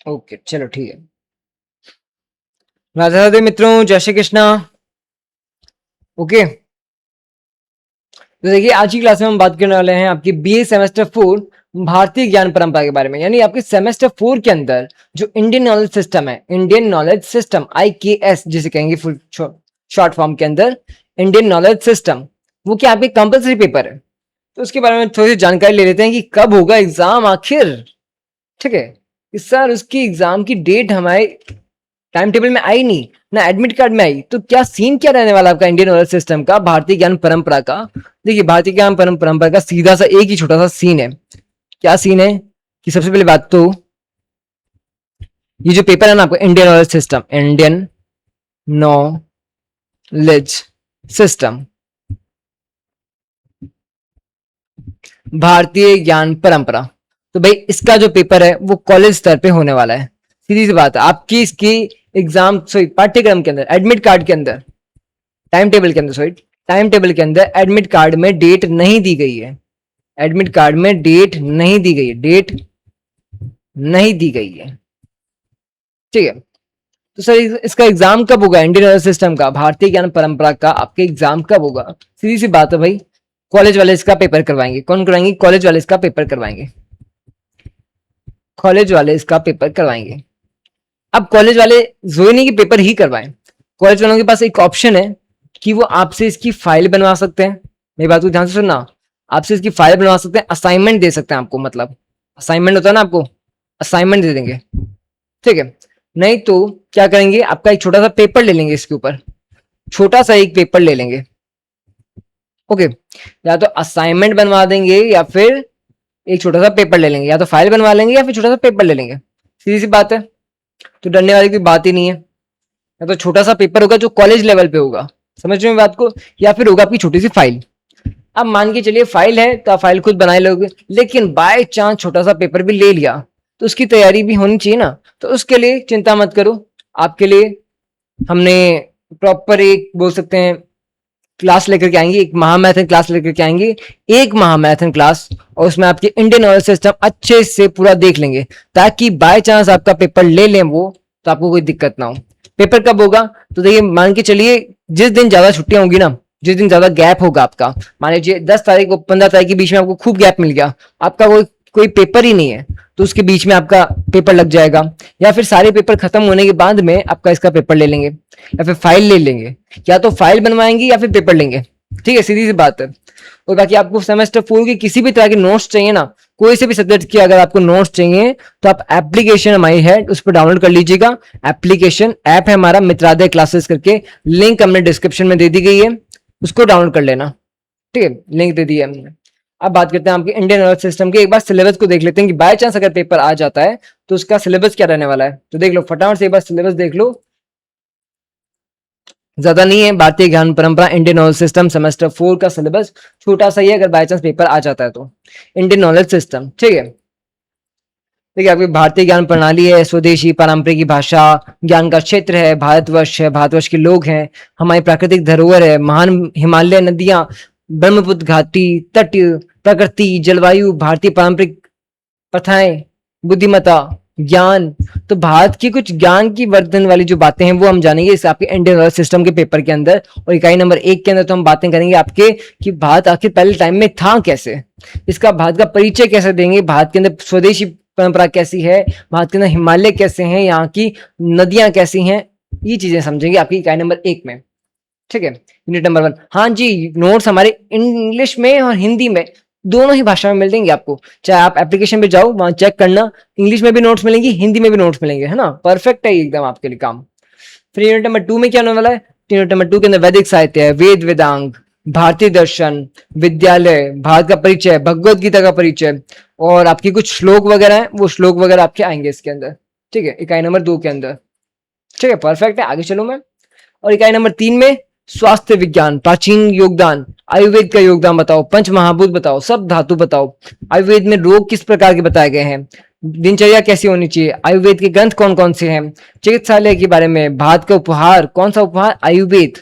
Okay, चलो ठीक है। राधे राधे मित्रों, जय श्री कृष्णा। ओके, तो देखिए आज की क्लास में हम बात करने वाले हैं आपकी बीए सेमेस्टर 4 भारतीय ज्ञान परंपरा के बारे में। यानी आपके सेमेस्टर 4 के अंदर जो इंडियन नॉलेज सिस्टम है, इंडियन नॉलेज सिस्टम IKS जिसे कहेंगे फुल शॉर्ट फॉर्म के अंदर, इंडियन नॉलेज सिस्टम, वो क्या आपके कंपलसरी पेपर है। तो उसके बारे में थोड़ी सी जानकारी ले लेते हैं कि कब होगा एग्जाम आखिर। ठीक है, इस साल उसकी एग्जाम की डेट हमारे टाइम टेबल में आई नहीं, ना एडमिट कार्ड में आई। तो क्या सीन क्या रहने वाला आपका इंडियन नॉलेज सिस्टम का, भारतीय ज्ञान परंपरा का। देखिए भारतीय ज्ञान परंपरा का सीधा सा एक ही छोटा सा सीन है। क्या सीन है कि सबसे पहले बात तो ये जो पेपर है ना आपका Indian knowledge system, Indian knowledge system, भारतीय ज्ञान परंपरा, तो भाई इसका जो पेपर है वो कॉलेज स्तर पे होने वाला है। सीधी सी बात है, आपकी इसकी एग्जाम सॉरी पाठ्यक्रम के अंदर, एडमिट कार्ड के अंदर, टाइम टेबल के अंदर, सॉरी टाइम टेबल के अंदर एडमिट कार्ड में डेट नहीं दी गई है। एडमिट कार्ड में डेट नहीं दी गई है, डेट नहीं दी गई है। ठीक है, तो सर इसका एग्जाम कब होगा, इंडियन नॉलेज सिस्टम का, भारतीय ज्ञान परंपरा का आपके एग्जाम कब होगा। सीधी सी बात है भाई, कॉलेज वाले इसका पेपर करवाएंगे। कौन करवाएंगे, कॉलेज वाले इसका पेपर करवाएंगे। कॉलेज वाले इसका पेपर करवाएंगे। अब कॉलेज वाले जोई नहीं कि पेपर ही करवाएं, कॉलेज वालों के पास एक ऑप्शन है कि वो आपसे इसकी फाइल बनवा सकते हैं। मेरी बात को ध्यान से सुनना, आपसे इसकी फाइल बनवा सकते हैं, असाइनमेंट दे सकते हैं आपको, मतलब असाइनमेंट होता है ना, आपको असाइनमेंट दे देंगे। ठीक है, नहीं तो क्या करेंगे, आपका एक छोटा सा पेपर ले लेंगे, इसके ऊपर छोटा सा एक पेपर ले लेंगे। ओके, या तो असाइनमेंट बनवा देंगे या फिर एक छोटा सा पेपर ले लेंगे, या तो फाइल बनवा लेंगे या फिर छोटा सा पेपर ले लेंगे। सीधी सी बात है, तो डरने वाली कोई बात ही नहीं है। या तो छोटा सा पेपर होगा जो कॉलेज लेवल पे होगा, समझ रहे हो बात को, या फिर होगा आपकी छोटी सी फाइल। अब मान के चलिए फाइल है तो आप फाइल खुद बनाए लोगे, लेकिन बाय चांस छोटा सा पेपर भी ले लिया तो उसकी तैयारी भी होनी चाहिए ना। तो उसके लिए चिंता मत करो, आपके लिए हमने प्रॉपर एक बोल सकते हैं क्लास लेकर के आएंगे, एक महामैथन क्लास लेकर के आएंगे, एक महामैथन क्लास, और उसमें आपके इंडियन नॉलेज सिस्टम अच्छे से पूरा देख लेंगे, ताकि बाय चांस आपका पेपर ले लें वो, तो आपको कोई दिक्कत ना हो। पेपर कब होगा, तो देखिए मान के चलिए जिस दिन ज्यादा छुट्टियां होंगी ना, जिस दिन ज्यादा गैप होगा आपका, मान लीजिए 10 तारीख को 15 तारीख के बीच में आपको खूब गैप मिल गया, आपका कोई कोई पेपर ही नहीं है, तो उसके बीच में आपका पेपर लग जाएगा। या फिर सारे पेपर खत्म होने के बाद में आपका इसका पेपर ले लेंगे, या फिर फाइल ले लेंगे, या तो फाइल बनवाएंगे या फिर पेपर लेंगे। ठीक है, सीधी सी बात है। और बाकी आपको सेमेस्टर 4 की किसी भी तरह के नोट्स चाहिए ना, कोई से भी सब्जेक्ट की अगर आपको नोट्स चाहिए, तो आप एप्लीकेशन हमारी है उस पर डाउनलोड कर लीजिएगा। एप्लीकेशन ऐप है हमारा मित्रादय क्लासेस करके, लिंक हमने डिस्क्रिप्शन में दे दी गई है, उसको डाउनलोड कर लेना। ठीक है, लिंक दे दिया हमने। अब बात करते हैं आपके इंडियन नॉलेज सिस्टम के, एक बार सिलेबस को देख लेते हैं कि बाय चांस अगर पेपर आ जाता है तो उसका सिलेबस क्या रहने वाला है। तो देख लो फटाफट से एक बार सिलेबस देख लो, ज्यादा नहीं है। भारतीय ज्ञान परंपरा इंडियन नॉलेज सिस्टम सेमेस्टर 4 का सिलेबस छोटा सा ही है, अगर बाय चांस पेपर आ जाता है तो। इंडियन नॉलेज सिस्टम, ठीक है, देखिए आपकी भारतीय ज्ञान प्रणाली है, स्वदेशी पारंपरिक भाषा, ज्ञान का क्षेत्र है, भारतवर्ष है, भारतवर्ष के लोग हैं, हमारी प्राकृतिक धरोहर है, महान हिमालय नदियां, ब्रह्मपुत्र घाटी, तट, प्रकृति, जलवायु, भारतीय पारंपरिक प्रथाएं, बुद्धिमत्ता, ज्ञान। तो भारत की कुछ ज्ञान की वर्धन वाली जो बातें हैं वो हम जानेंगे इस आपके इंडियन नॉलेज सिस्टम के पेपर के अंदर। और इकाई नंबर 1 के अंदर तो हम बातें करेंगे आपके कि भारत आखिर पहले टाइम में था कैसे, इसका भारत का परिचय कैसे देंगे, भारत के अंदर स्वदेशी परंपरा कैसी है, भारत के अंदर हिमालय कैसे हैं, यहाँ की नदियां कैसी हैं, ये चीजें समझेंगे आपकी इकाई नंबर 1 में। ठीक है, यूनिट नंबर 1। हाँ जी, नोट्स हमारे इंग्लिश में और हिंदी में दोनों ही भाषा में मिल देंगे आपको, चाहे आप एप्लीकेशन पे जाओ वहां चेक करना, इंग्लिश में भी नोट्स मिलेंगी, हिंदी में भी नोट्स मिलेंगे, है ना, परफेक्ट है एकदम आपके लिए काम। फिर यूनिट नंबर 2 में क्या होने वाला है, यूनिट नंबर 2 के अंदर वैदिक साहित्य है, वेद वेदांग, भारतीय दर्शन, विद्यालय, भारत का परिचय, भगवत गीता का परिचय, और आपकी कुछ श्लोक वगैरह है, वो श्लोक वगैरह आपके आएंगे इसके अंदर। ठीक है, इकाई नंबर 2 के अंदर। ठीक है, परफेक्ट है, आगे चलो मैं। और इकाई नंबर 3 में स्वास्थ्य विज्ञान, प्राचीन योगदान, आयुर्वेद का योगदान बताओ, पंच महाभूत बताओ, सब धातु बताओ, आयुर्वेद में रोग किस प्रकार के बताए गए हैं, दिनचर्या कैसी होनी चाहिए, आयुर्वेद के ग्रंथ कौन कौन से हैं, चिकित्सालय के बारे में, भारत का उपहार, कौन सा उपहार, आयुर्वेद।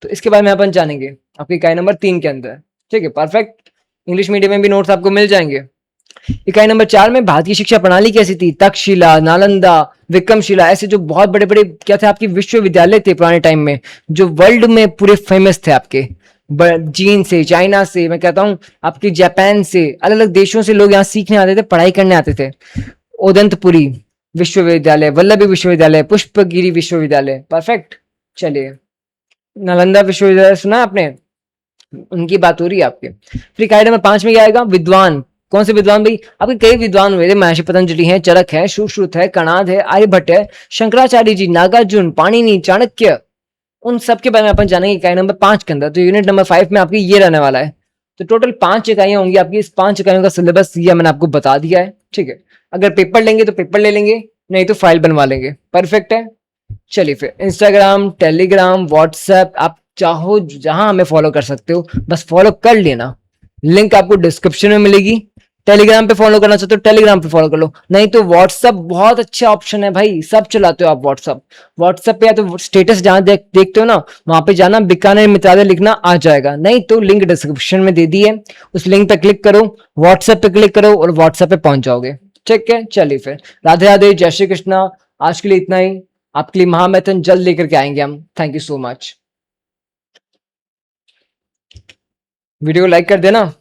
तो इसके बारे में अपन जानेंगे आपकी इकाई नंबर 3 के अंदर। ठीक है, परफेक्ट। इंग्लिश मीडियम में भी नोट्स आपको मिल जाएंगे। इकाई नंबर 4 में भारतीय शिक्षा प्रणाली कैसी थी? तक्षशिला, नालंदा, विक्रमशिला, ऐसे जो बहुत बड़े बड़े क्या थे आपके विश्वविद्यालय थे पुराने टाइम में, जो वर्ल्ड में पूरे फेमस थे आपके। चीन से, चाइना से, मैं कहता हूँ आपके जापान से, अलग अलग देशों से लोग यहाँ सीखने आते थे, पढ़ाई करने आते थे। उदंतपुरी विश्वविद्यालय, वल्लभी विश्वविद्यालय, पुष्पगिरी विश्वविद्यालय, परफेक्ट। चलिए, नालंदा विश्वविद्यालय सुना आपने, उनकी बात हो रही है आपके। फिर इकाई नंबर 5 में क्या आएगा? विद्वान। कौन से विद्वान भाई? आपके कई विद्वान हुए थे, महर्षि पतंजलि है, चरक है, सुश्रुत है, कणाद है, आर्यभट्ट है, शंकराचार्य जी, नागार्जुन, पाणिनि, चाणक्य, उन सब के बारे में अपन जानेंगे इकाई नंबर 5 के अंदर। तो यूनिट नंबर 5 में आपकी ये रहने वाला है। तो टोटल 5 इकाइयां होंगी आपकी। इस 5 इकाइयों का सिलेबस ये मैंने आपको बता दिया है, ठीक है। अगर पेपर लेंगे तो पेपर ले लेंगे, नहीं तो फाइल बनवा लेंगे, परफेक्ट है। चलिए फिर इंस्टाग्राम, टेलीग्राम, व्हाट्सएप, आप चाहो जहां हमें फॉलो कर सकते हो, बस फॉलो कर लेना। लिंक आपको डिस्क्रिप्शन में मिलेगी। टेलीग्राम पे फॉलो करना चाहते हो टेलीग्राम पे फॉलो कर लो, नहीं तो व्हाट्सएप बहुत अच्छा ऑप्शन है भाई, सब चलाते हो आप व्हाट्सएप। व्हाट्सएप पे या तो स्टेटस जहां देखते हो ना, वहां पे जाना, बीकानेर मित्रालय लिखना, आ जाएगा। नहीं तो लिंक डिस्क्रिप्शन में दे दी है, उस लिंक पे क्लिक करो, व्हाट्सएप पे क्लिक करो और व्हाट्सएप पे पहुंच जाओगे, ठीक है। चलिए फिर, राधे राधे, जय श्री कृष्णा। आज के लिए इतना ही। आपके लिए महामैथन जल्द लेकर के आएंगे हम। Thank you so much. Video को लाइक कर देना।